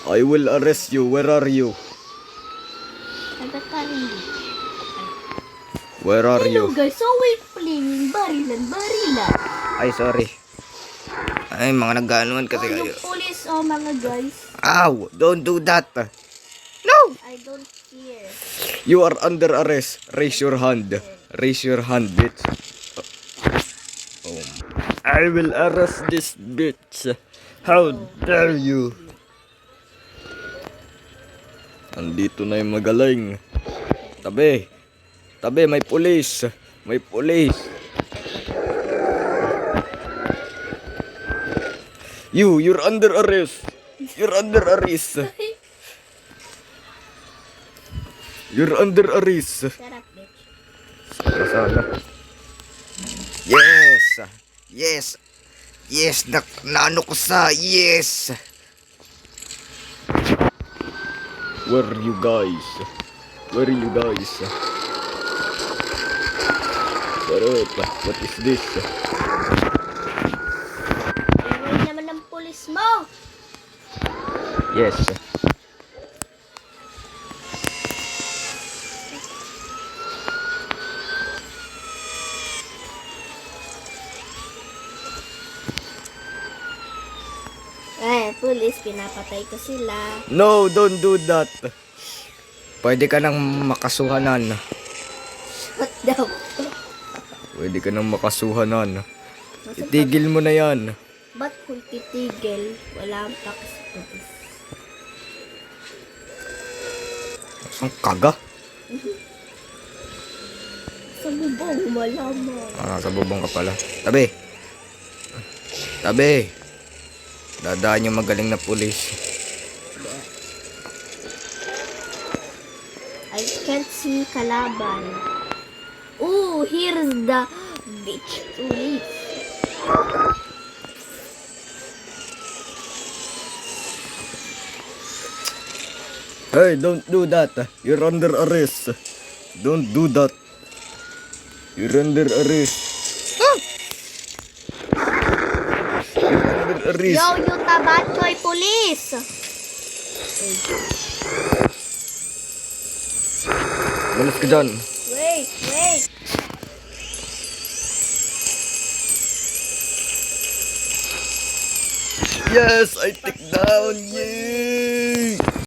I will arrest you. Where are you? Where are Hello you? guys, so we're playing barilan. Ay, sorry. Ay, mga nagganuan kasi Yung kayo. police, mga guys. Ow! Don't do that! No! I don't care. You are under arrest. Raise your hand. Raise your hand, bitch. Oh. I will arrest this bitch. How dare you? Andito na yung magaling. Tabi. Tabi, may pulis. May pulis. You're under arrest. You're under arrest. You're under arrest. Shut up, bitch. Sana. Yes. Yes. Yes, naano ko sa yes. Where are you guys? Where are you guys? Sarap. What is this? Pero naman ng police mo. Yes. Police, pinapatay ko sila. No, don't do that. Pwede ka nang makasuhanan. What daw? Pwede ka nang makasuhanan. Itigil mo na yan. Ba't kung titigil, wala ang tax police? Ang kaga. Sa bubong, malaman. Sa bubong ka pala. Tabi. Tabi. Dadaan yung magaling na pulis. I can't see kalaban. Oh, here's the beach police. Hey, don't do that. You're under arrest. Don't do that. You're under arrest. You're under arrest. Yo, you tabachoy police! Malas ka dyan. Wait! Yes, I take down. Yeah.